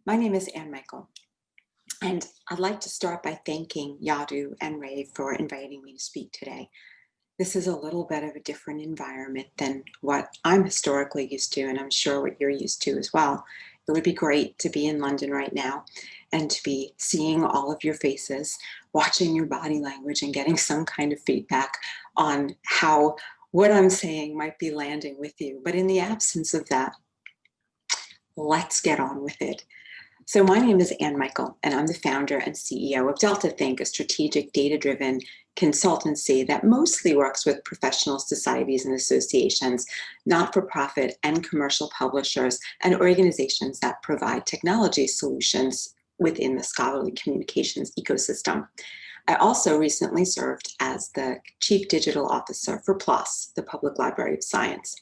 My name is Ann Michael, and I'd like to start by thanking Yadu and Ray for inviting me to speak today. This is a little bit of a different environment than what I'm historically used to, and I'm sure what you're used to as well. It would be great to be in London right now and to be seeing all of your faces, watching your body language, and getting some kind of feedback on how what I'm saying might be landing with you. But in the absence of that, let's get on with it. So my name is Ann Michael, and I'm the founder and CEO of Delta Think, a strategic data-driven consultancy that mostly works with professional societies and associations, not-for-profit and commercial publishers, and organizations that provide technology solutions within the scholarly communications ecosystem. I also recently served as the Chief Digital Officer for PLOS, the Public Library of Science.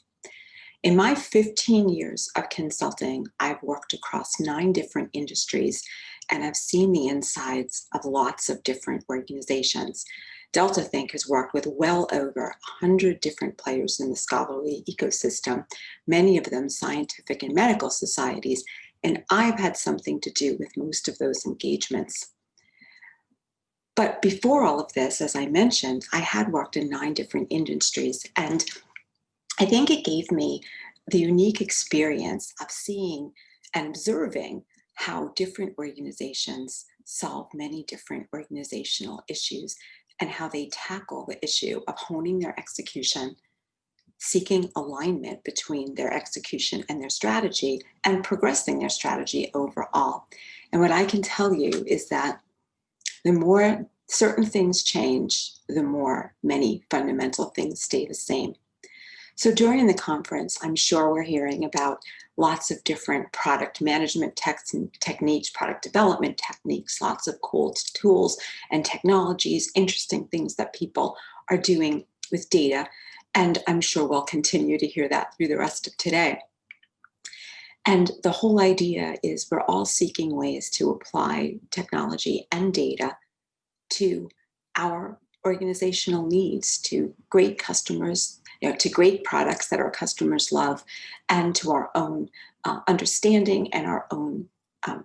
In my 15 years of consulting, I've worked across 9 different industries, and I've seen the insides of lots of different organizations. Delta Think has worked with well over 100 different players in the scholarly ecosystem, many of them scientific and medical societies, and I've had something to do with most of those engagements. But before all of this, as I mentioned, I had worked in 9 different industries, and I think it gave me the unique experience of seeing and observing how different organizations solve many different organizational issues and how they tackle the issue of honing their execution, seeking alignment between their execution and their strategy, and progressing their strategy overall. And what I can tell you is that the more certain things change, the more many fundamental things stay the same. So during the conference, I'm sure we're hearing about lots of different product management techniques, product development techniques, lots of cool tools and technologies, interesting things that people are doing with data. And I'm sure we'll continue to hear that through the rest of today. And the whole idea is we're all seeking ways to apply technology and data to our organizational needs, to great customers, to great products that our customers love, and to our own understanding and our own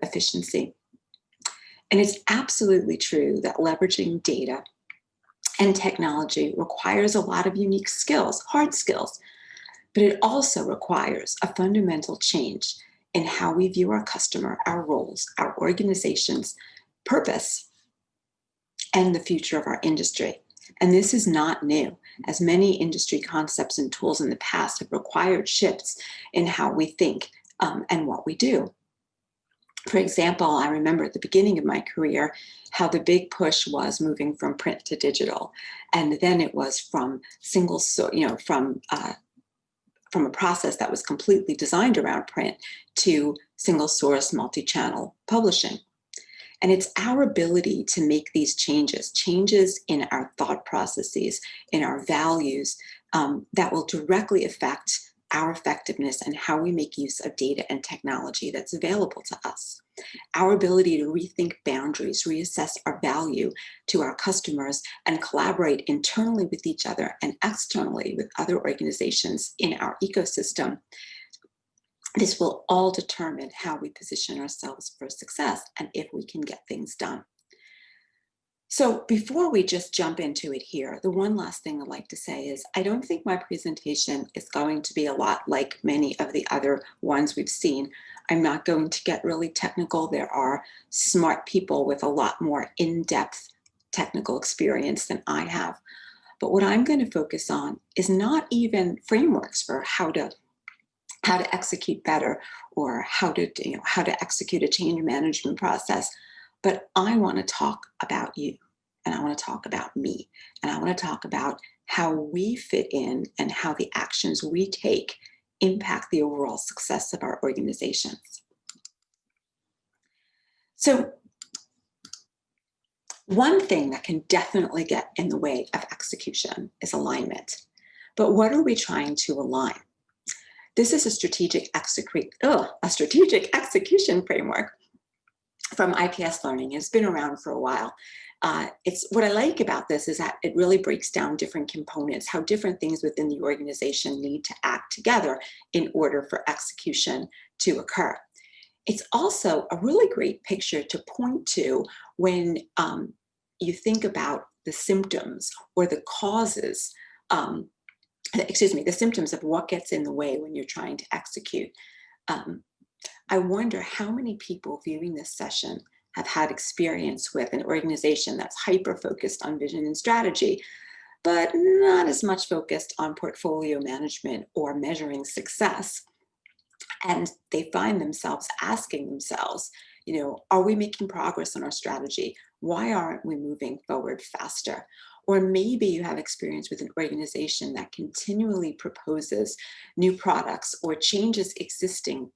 efficiency. And it's absolutely true that leveraging data and technology requires a lot of unique skills, hard skills, but it also requires a fundamental change in how we view our customer, our roles, our organization's purpose, and the future of our industry. And this is not new, as many industry concepts and tools in the past have required shifts in how we think and what we do. For example, I remember at the beginning of my career how the big push was moving from print to digital, and then it was from from a process that was completely designed around print to single source multi-channel publishing. And it's our ability to make these changes in our thought processes, in our values, that will directly affect our effectiveness and how we make use of data and technology that's available to us. Our ability to rethink boundaries, reassess our value to our customers, and collaborate internally with each other and externally with other organizations in our ecosystem. This will all determine how we position ourselves for success and if we can get things done. So before we just jump into it here, the one last thing I'd like to say is I don't think my presentation is going to be a lot like many of the other ones we've seen. I'm not going to get really technical. There are smart people with a lot more in-depth technical experience than I have. But what I'm going to focus on is not even frameworks for how to execute better or how to execute a change management process. But I want to talk about you, and I want to talk about me, and I want to talk about how we fit in and how the actions we take impact the overall success of our organizations. So one thing that can definitely get in the way of execution is alignment. But what are we trying to align? This is a strategic execution framework from IPS Learning. It's been around for a while. What I like about this is that it really breaks down different components, how different things within the organization need to act together in order for execution to occur. It's also a really great picture to point to when you think about the symptoms or the causes, um, the symptoms of what gets in the way when you're trying to execute. Um, I wonder how many people viewing this session have had experience with an organization that's hyper focused on vision and strategy, but not as much focused on portfolio management or measuring success. And they find themselves asking themselves, are we making progress on our strategy? Why aren't we moving forward faster? Or maybe you have experience with an organization that continually proposes new products or changes existing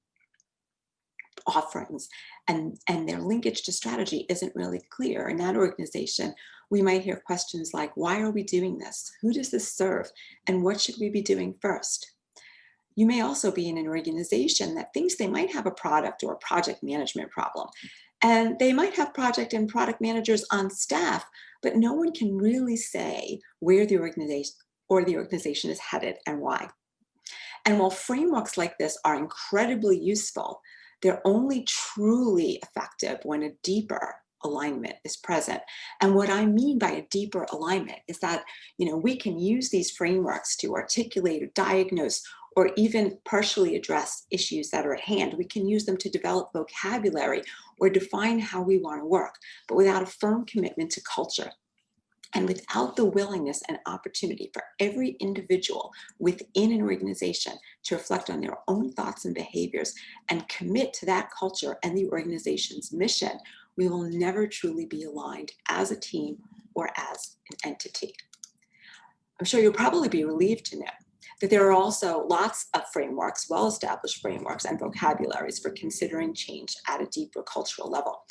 offerings, and their linkage to strategy isn't really clear. In that organization, we might hear questions like, why are we doing this? Who does this serve? And what should we be doing first? You may also be in an organization that thinks they might have a product or a project management problem. And they might have project and product managers on staff, but no one can really say where the organization is headed and why. And while frameworks like this are incredibly useful, they're only truly effective when a deeper alignment is present. And what I mean by a deeper alignment is that, we can use these frameworks to articulate or diagnose or even partially address issues that are at hand. We can use them to develop vocabulary or define how we want to work, but without a firm commitment to culture. And without the willingness and opportunity for every individual within an organization to reflect on their own thoughts and behaviors and commit to that culture and the organization's mission, we will never truly be aligned as a team or as an entity. I'm sure you'll probably be relieved to know that there are also lots of frameworks, well-established frameworks and vocabularies for considering change at a deeper cultural level.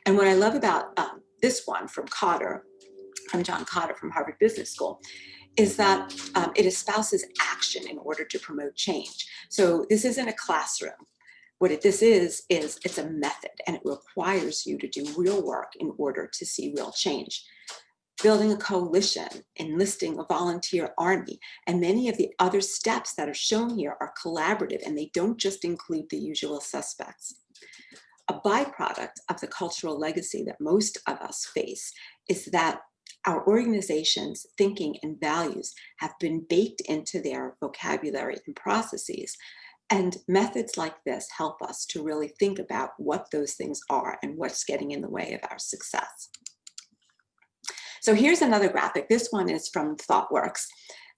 And what I love about this one from John Cotter from Harvard Business School, is that it espouses action in order to promote change. So this isn't a classroom. This is it's a method, and it requires you to do real work in order to see real change. Building a coalition, enlisting a volunteer army, and many of the other steps that are shown here are collaborative, and they don't just include the usual suspects. A byproduct of the cultural legacy that most of us face is that our organization's thinking and values have been baked into their vocabulary and processes. And methods like this help us to really think about what those things are and what's getting in the way of our success. So here's another graphic. This one is from Thoughtworks.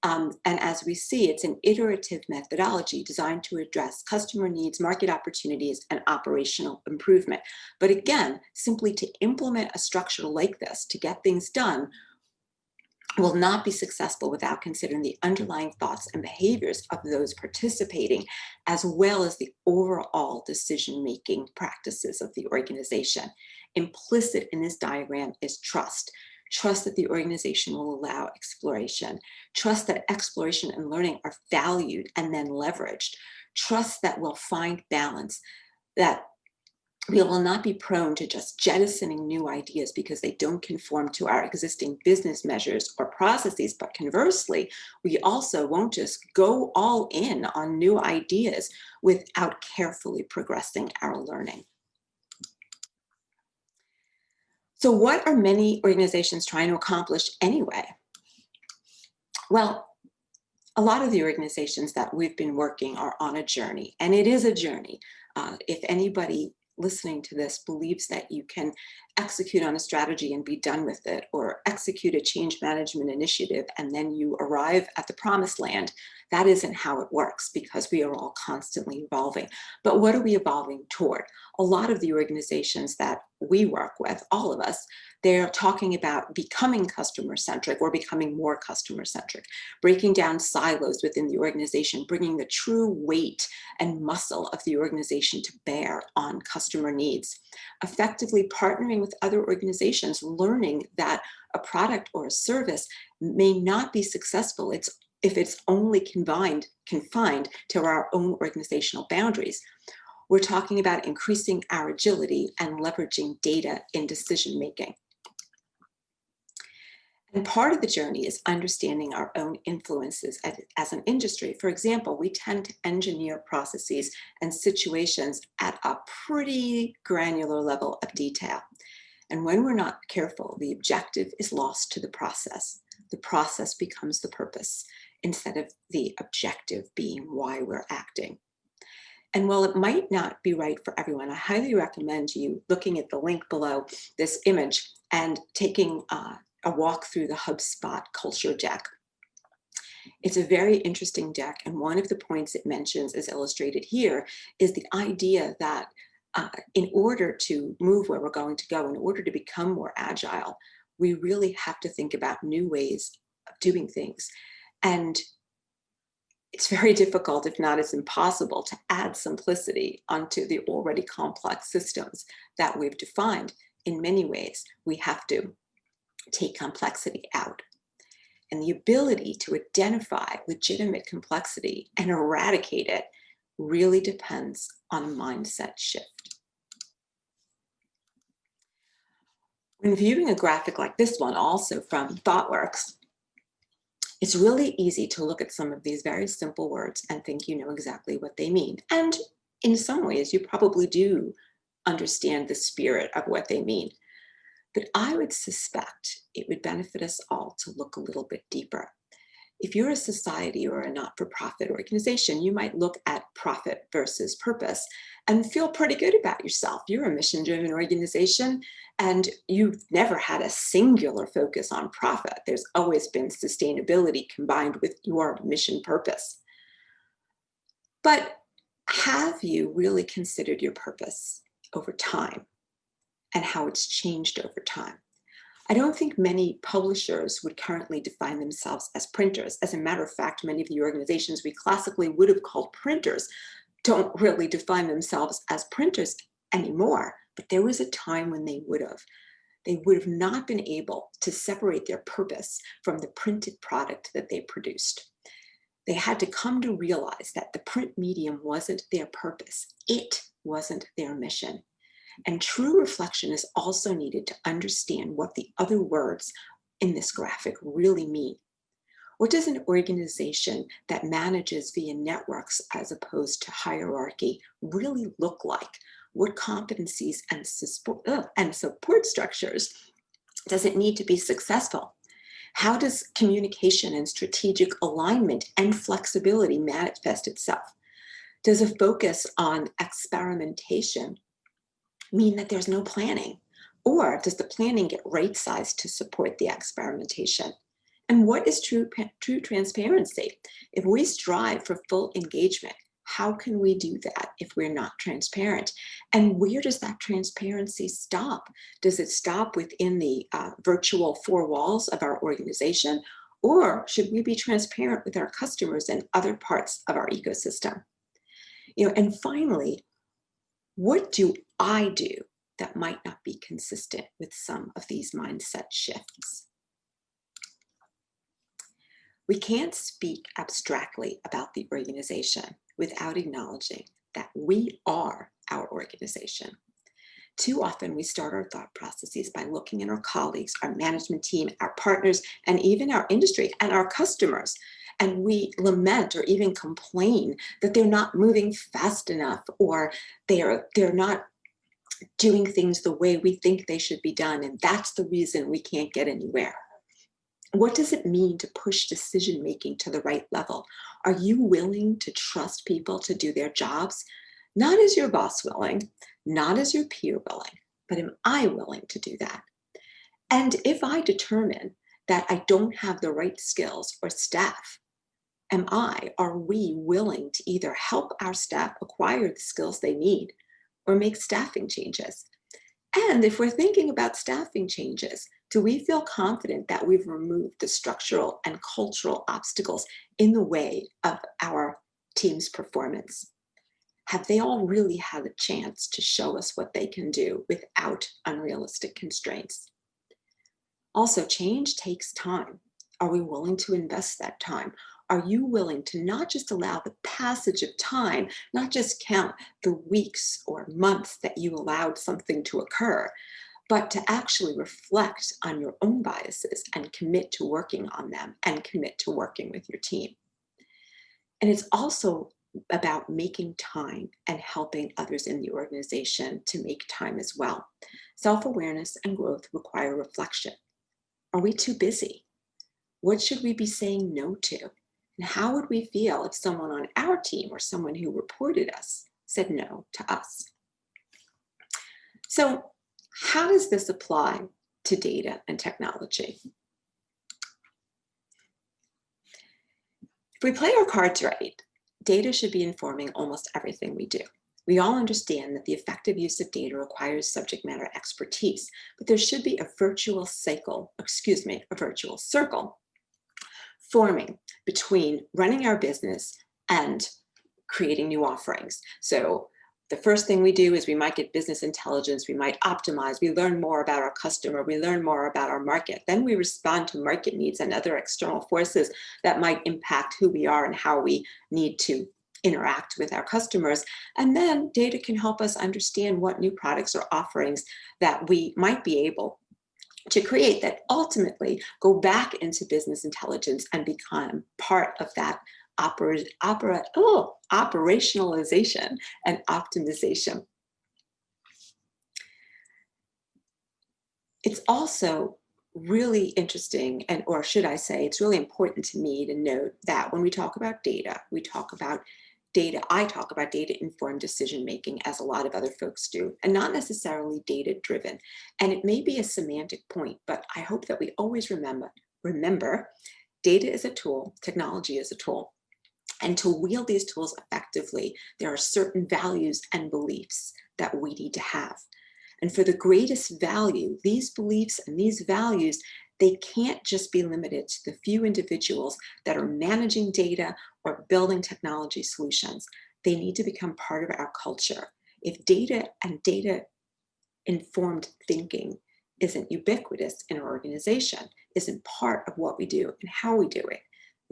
And as we see, it's an iterative methodology designed to address customer needs, market opportunities, and operational improvement. But again, simply to implement a structure like this to get things done will not be successful without considering the underlying thoughts and behaviors of those participating, as well as the overall decision-making practices of the organization. Implicit in this diagram is trust. Trust that the organization will allow exploration. Trust that exploration and learning are valued and then leveraged. Trust that we'll find balance, that we will not be prone to just jettisoning new ideas because they don't conform to our existing business measures or processes. But conversely, we also won't just go all in on new ideas without carefully progressing our learning. So what are many organizations trying to accomplish anyway? Well, a lot of the organizations that we've been working are on a journey, and it is a journey. If anybody listening to this believes that you can execute on a strategy and be done with it, or execute a change management initiative and then you arrive at the promised land, that isn't how it works, because we are all constantly evolving. But what are we evolving toward? A lot of the organizations that we work with, all of us, they're talking about becoming customer-centric or becoming more customer-centric, breaking down silos within the organization, bringing the true weight and muscle of the organization to bear on customer needs, effectively partnering with other organizations, learning that a product or a service may not be successful if it's only confined to our own organizational boundaries. We're talking about increasing our agility and leveraging data in decision-making. And part of the journey is understanding our own influences as an industry. For example, we tend to engineer processes and situations at a pretty granular level of detail. And when we're not careful, the objective is lost to the process. The process becomes the purpose instead of the objective being why we're acting. And while it might not be right for everyone, I highly recommend you looking at the link below this image and taking a walk through the HubSpot culture deck. It's a very interesting deck, and one of the points it mentions, as illustrated here, is the idea that in order to move where we're going to go, in order to become more agile, we really have to think about new ways of doing things. And it's very difficult, if not it's impossible, to add simplicity onto the already complex systems that we've defined. In many ways, we have to take complexity out. And the ability to identify legitimate complexity and eradicate it really depends on a mindset shift. When viewing a graphic like this one, also from Thoughtworks, it's really easy to look at some of these very simple words and think you know exactly what they mean. And in some ways, you probably do understand the spirit of what they mean. But I would suspect it would benefit us all to look a little bit deeper. If you're a society or a not-for-profit organization, you might look at profit versus purpose and feel pretty good about yourself. You're a mission-driven organization, and you've never had a singular focus on profit. There's always been sustainability combined with your mission purpose. But have you really considered your purpose over time and how it's changed over time? I don't think many publishers would currently define themselves as printers. As a matter of fact, many of the organizations we classically would have called printers don't really define themselves as printers anymore. But there was a time when they would have. They would have not been able to separate their purpose from the printed product that they produced. They had to come to realize that the print medium wasn't their purpose. It wasn't their mission. And true reflection is also needed to understand what the other words in this graphic really mean. What does an organization that manages via networks as opposed to hierarchy really look like? What competencies and support structures does it need to be successful? How does communication and strategic alignment and flexibility manifest itself? Does a focus on experimentation mean that there's no planning? Or does the planning get right-sized to support the experimentation? And what is true transparency? If we strive for full engagement, how can we do that if we're not transparent? And where does that transparency stop? Does it stop within the virtual four walls of our organization? Or should we be transparent with our customers and other parts of our ecosystem? And finally, what do I do that might not be consistent with some of these mindset shifts? We can't speak abstractly about the organization without acknowledging that we are our organization. Too often we start our thought processes by looking at our colleagues, our management team, our partners, and even our industry and our customers. And we lament or even complain that they're not moving fast enough, or they're not doing things the way we think they should be done. And that's the reason we can't get anywhere. What does it mean to push decision-making to the right level? Are you willing to trust people to do their jobs? Not as your boss willing, not as your peer willing, but am I willing to do that? And if I determine that I don't have the right skills or staff, are we willing to either help our staff acquire the skills they need or make staffing changes? And if we're thinking about staffing changes, do we feel confident that we've removed the structural and cultural obstacles in the way of our team's performance? Have they all really had a chance to show us what they can do without unrealistic constraints? Also, change takes time. Are we willing to invest that time? Are you willing to not just allow the passage of time, not just count the weeks or months that you allowed something to occur, but to actually reflect on your own biases and commit to working on them and commit to working with your team. And it's also about making time and helping others in the organization to make time as well. Self-awareness and growth require reflection. Are we too busy? What should we be saying no to? And how would we feel if someone on our team or someone who reported us said no to us? So, how does this apply to data and technology? If we play our cards right, data should be informing almost everything we do. We all understand that the effective use of data requires subject matter expertise, but there should be a virtual circle forming between running our business and creating new offerings. So the first thing we do is we might get business intelligence, we might optimize, we learn more about our customer, we learn more about our market. Then we respond to market needs and other external forces that might impact who we are and how we need to interact with our customers. And then data can help us understand what new products or offerings that we might be able to create that ultimately go back into business intelligence and become part of that operationalization and optimization. It's also really interesting, or should I say, it's really important to me to note that when we talk about data, I talk about data-informed decision-making, as a lot of other folks do, and not necessarily data-driven. And it may be a semantic point, but I hope that we always remember, data is a tool, technology is a tool. And to wield these tools effectively, there are certain values and beliefs that we need to have. And for the greatest value, these beliefs and these values, they can't just be limited to the few individuals that are managing data or building technology solutions. They need to become part of our culture. If data and data-informed thinking isn't ubiquitous in our organization, isn't part of what we do and how we do it,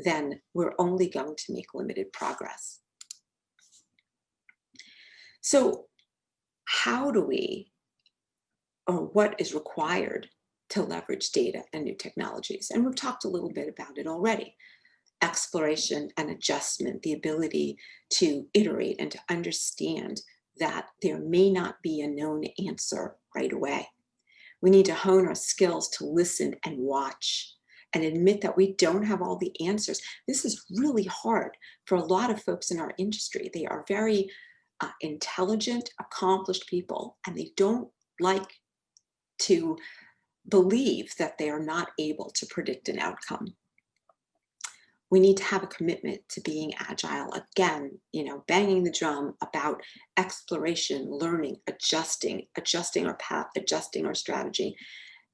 then we're only going to make limited progress. So how do we, or what is required to leverage data and new technologies? And we've talked a little bit about it already. Exploration and adjustment, the ability to iterate and to understand that there may not be a known answer right away. We need to hone our skills to listen and watch and admit that we don't have all the answers. This is really hard for a lot of folks in our industry. They are very intelligent, accomplished people, and they don't like to believe that they are not able to predict an outcome. We need to have a commitment to being agile. Again, banging the drum about exploration, learning, adjusting our path, adjusting our strategy.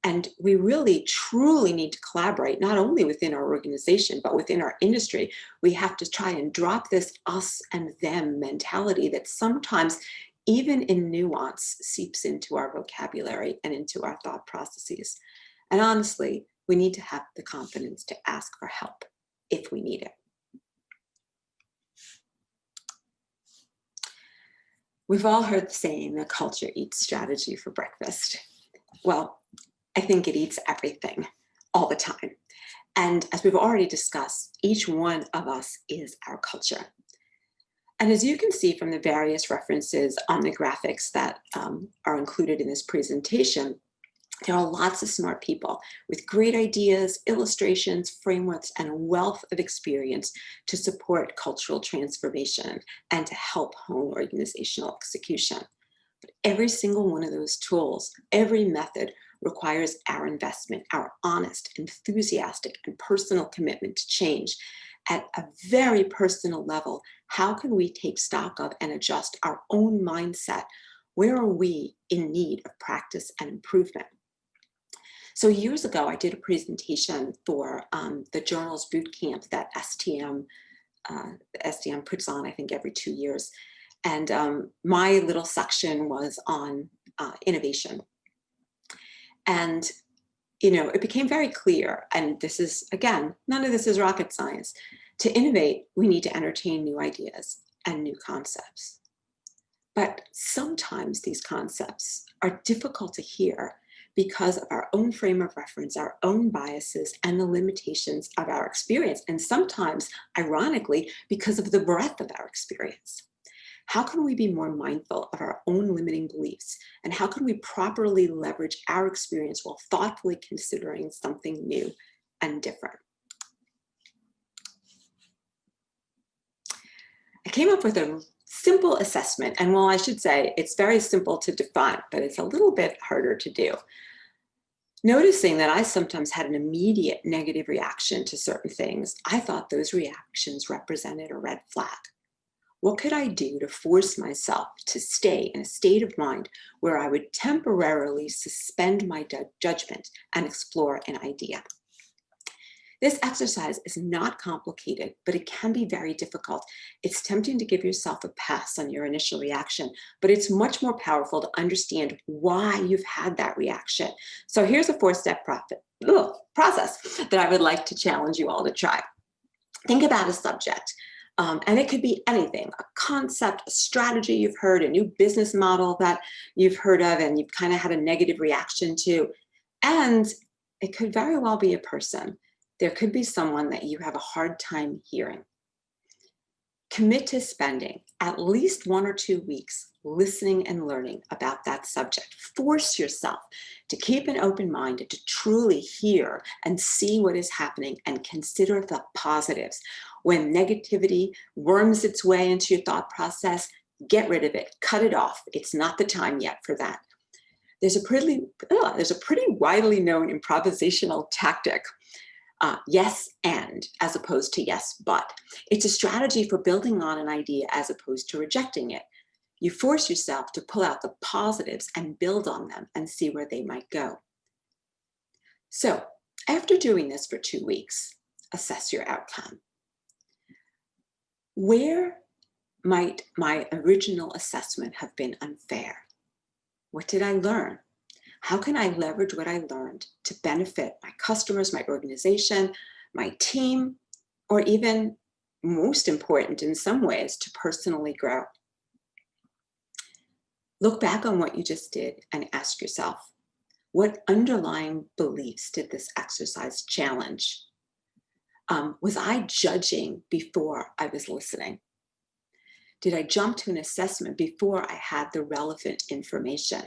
And we really, truly need to collaborate, not only within our organization, but within our industry. We have to try and drop this us and them mentality that sometimes, even in nuance, seeps into our vocabulary and into our thought processes. And honestly, we need to have the confidence to ask for help if we need it. We've all heard the saying that culture eats strategy for breakfast. Well, I think it eats everything all the time. And as we've already discussed, each one of us is our culture. And as you can see from the various references on the graphics that are included in this presentation, there are lots of smart people with great ideas, illustrations, frameworks, and a wealth of experience to support cultural transformation and to help hone organizational execution. But every single one of those tools, every method requires our investment, our honest, enthusiastic, and personal commitment to change. At a very personal level, how can we take stock of and adjust our own mindset? Where are we in need of practice and improvement? So years ago, I did a presentation for the journals boot camp that STM puts on, I think, every 2 years. And my little section was on innovation. And, it became very clear, and this is, again, none of this is rocket science. To innovate, we need to entertain new ideas and new concepts. But sometimes these concepts are difficult to hear because of our own frame of reference, our own biases, and the limitations of our experience, and sometimes, ironically, because of the breadth of our experience. How can we be more mindful of our own limiting beliefs? And how can we properly leverage our experience while thoughtfully considering something new and different? I came up with a simple assessment, and well, I should say it's very simple to define, but it's a little bit harder to do. Noticing that I sometimes had an immediate negative reaction to certain things, I thought those reactions represented a red flag. What could I do to force myself to stay in a state of mind where I would temporarily suspend my judgment and explore an idea? This exercise is not complicated, but it can be very difficult. It's tempting to give yourself a pass on your initial reaction, but it's much more powerful to understand why you've had that reaction. So here's a four-step process that I would like to challenge you all to try. Think about a subject. And it could be anything, a concept, a strategy you've heard, a new business model that you've heard of and you've kind of had a negative reaction to. And it could very well be a person. There could be someone that you have a hard time hearing. Commit to spending at least 1 or 2 weeks listening and learning about that subject. Force yourself to keep an open mind and to truly hear and see what is happening and consider the positives. When negativity worms its way into your thought process, get rid of it, cut it off. It's not the time yet for that. There's a pretty widely known improvisational tactic. Yes and, as opposed to yes but. It's a strategy for building on an idea as opposed to rejecting it. You force yourself to pull out the positives and build on them and see where they might go. So after doing this for 2 weeks, assess your outcome. Where might my original assessment have been unfair? What did I learn? How can I leverage what I learned to benefit my customers, my organization, my team, or even, most important in some ways, to personally grow? Look back on what you just did and ask yourself, what underlying beliefs did this exercise challenge? Was I judging before I was listening? Did I jump to an assessment before I had the relevant information?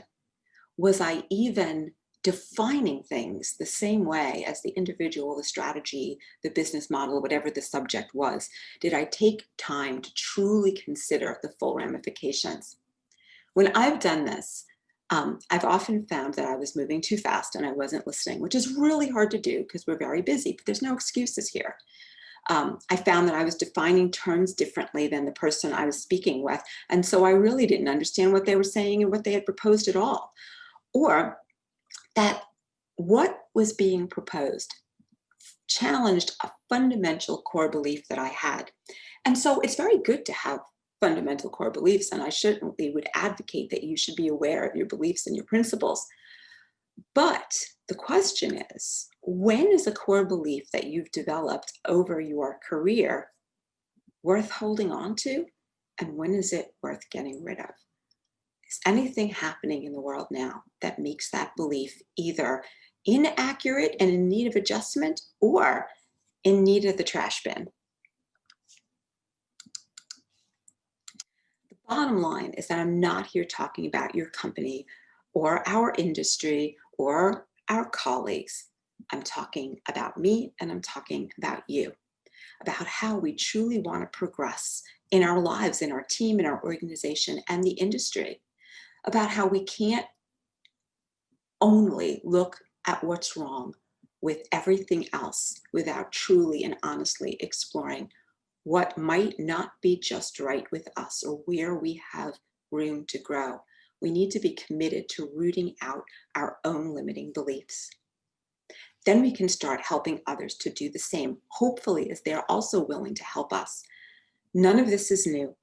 Was I even defining things the same way as the individual, the strategy, the business model, whatever the subject was? Did I take time to truly consider the full ramifications? When I've done this, I've often found that I was moving too fast and I wasn't listening, which is really hard to do because we're very busy, but there's no excuses here. I found that I was defining terms differently than the person I was speaking with. And so I really didn't understand what they were saying and what they had proposed at all. Or that what was being proposed challenged a fundamental core belief that I had. And so it's very good to have fundamental core beliefs, and I certainly would advocate that you should be aware of your beliefs and your principles. But the question is, when is a core belief that you've developed over your career worth holding on to, and when is it worth getting rid of? Is anything happening in the world now that makes that belief either inaccurate and in need of adjustment or in need of the trash bin? The bottom line is that I'm not here talking about your company or our industry or our colleagues. I'm talking about me and I'm talking about you, about how we truly want to progress in our lives, in our team, in our organization, and the industry, about how we can't only look at what's wrong with everything else without truly and honestly exploring what might not be just right with us or where we have room to grow. We need to be committed to rooting out our own limiting beliefs. Then we can start helping others to do the same, hopefully as they're also willing to help us. None of this is new.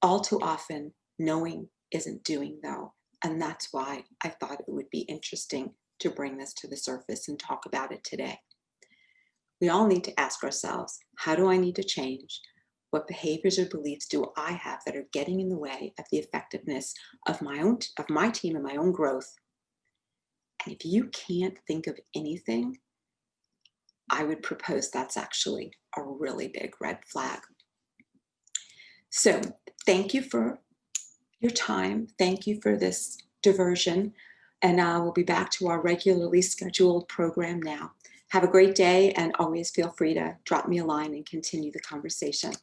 All too often, knowing isn't doing though. And that's why I thought it would be interesting to bring this to the surface and talk about it today. We all need to ask ourselves, how do I need to change? What behaviors or beliefs do I have that are getting in the way of the effectiveness of my team and my own growth? And if you can't think of anything, I would propose that's actually a really big red flag. So thank you for your time. Thank you for this diversion. And we'll be back to our regularly scheduled program now. Have a great day, and always feel free to drop me a line and continue the conversation.